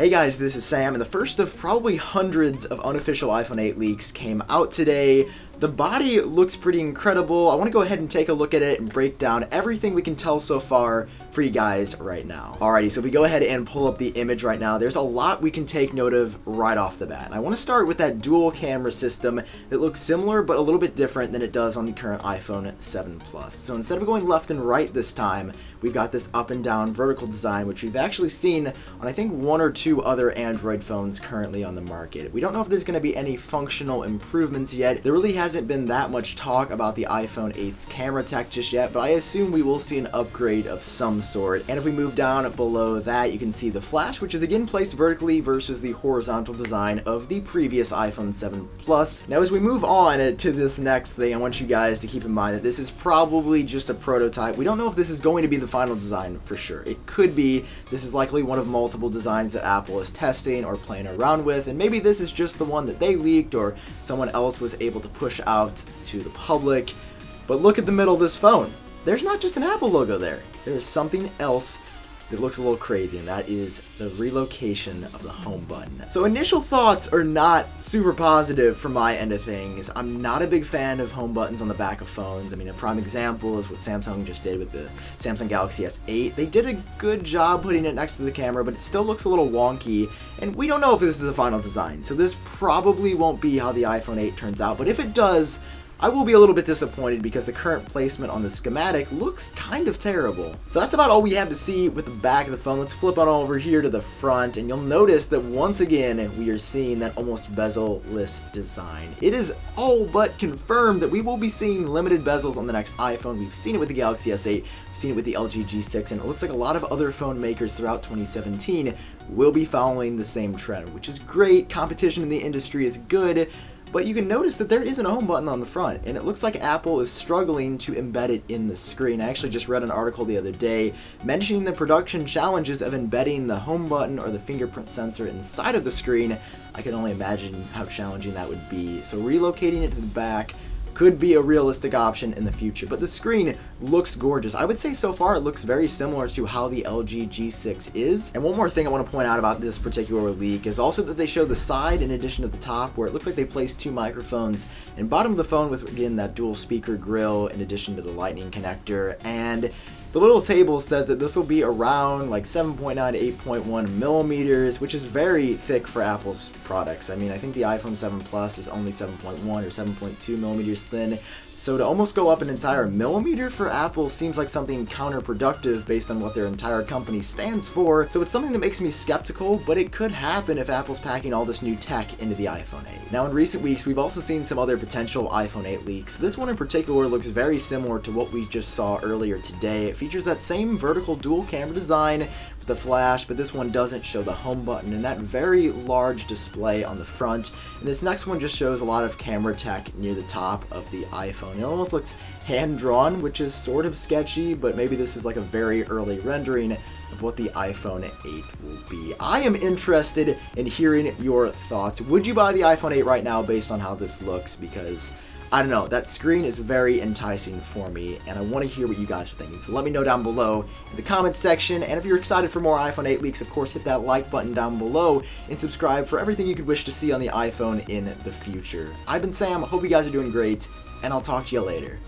Hey guys, this is Sam, and the first of probably hundreds of unofficial iPhone 8 leaks came out today. The body looks pretty incredible. I want to go ahead and take a look at it and break down everything we can tell so far for you guys right now. Alrighty, so if we go ahead and pull up the image right now, there's a lot we can take note of right off the bat. And I want to start with that dual camera system that looks similar but a little bit different than it does on the current iPhone 7 Plus. So instead of going left and right this time, we've got this up and down vertical design, which we've actually seen on I think one or two other Android phones currently on the market. We don't know if there's going to be any functional improvements yet. There really hasn't been that much talk about the iPhone 8's camera tech just yet, but I assume we will see an upgrade of some sort. And if we move down below that, you can see the flash, which is again placed vertically versus the horizontal design of the previous iPhone 7 Plus. Now as we move on to this next thing, I want you guys to keep in mind that this is probably just a prototype. We don't know if this is going to be the final design for sure. It could be. This is likely one of multiple designs that Apple is testing or playing around with, and maybe this is just the one that they leaked or someone else was able to push out to the public. But look at the middle of this phone. There's not just an Apple logo there. There's something else that looks a little crazy, and that is the relocation of the home button. So initial thoughts are not super positive from my end of things. I'm not a big fan of home buttons on the back of phones. I mean, a prime example is what Samsung just did with the Samsung Galaxy S8. They did a good job putting it next to the camera, but it still looks a little wonky, and we don't know if this is the final design. So this probably won't be how the iPhone 8 turns out, but if it does, I will be a little bit disappointed because the current placement on the schematic looks kind of terrible. So that's about all we have to see with the back of the phone. Let's flip on over here to the front, and you'll notice that once again we are seeing that almost bezel-less design. It is all but confirmed that we will be seeing limited bezels on the next iPhone. We've seen it with the Galaxy S8, we've seen it with the LG G6, and it looks like a lot of other phone makers throughout 2017 will be following the same trend, which is great. Competition in the industry is good. But you can notice that there isn't a home button on the front, and it looks like Apple is struggling to embed it in the screen. I actually just read an article the other day mentioning the production challenges of embedding the home button or the fingerprint sensor inside of the screen. I can only imagine how challenging that would be. So relocating it to the back could be a realistic option in the future, but the screen looks gorgeous. I would say so far it looks very similar to how the LG G6 is. And one more thing I want to point out about this particular leak is also that they show the side in addition to the top, where it looks like they placed two microphones in bottom of the phone with, again, that dual speaker grill in addition to the lightning connector. And the little table says that this will be around like 7.9 to 8.1 millimeters, which is very thick for Apple's products. I mean, I think the iPhone 7 Plus is only 7.1 or 7.2 millimeters thin. So to almost go up an entire millimeter for Apple seems like something counterproductive based on what their entire company stands for. So it's something that makes me skeptical, but it could happen if Apple's packing all this new tech into the iPhone 8. Now in recent weeks, we've also seen some other potential iPhone 8 leaks. This one in particular looks very similar to what we just saw earlier today. It features that same vertical dual camera design with the flash, but this one doesn't show the home button and that very large display on the front. And this next one just shows a lot of camera tech near the top of the iPhone. It almost looks hand-drawn, which is sort of sketchy, but maybe this is like a very early rendering of what the iPhone 8 will be. I am interested in hearing your thoughts. Would you buy the iPhone 8 right now based on how this looks? Because I don't know, that screen is very enticing for me, and I want to hear what you guys are thinking. So let me know down below in the comments section, and if you're excited for more iPhone 8 leaks, of course, hit that like button down below, and subscribe for everything you could wish to see on the iPhone in the future. I've been Sam, hope you guys are doing great, and I'll talk to you later.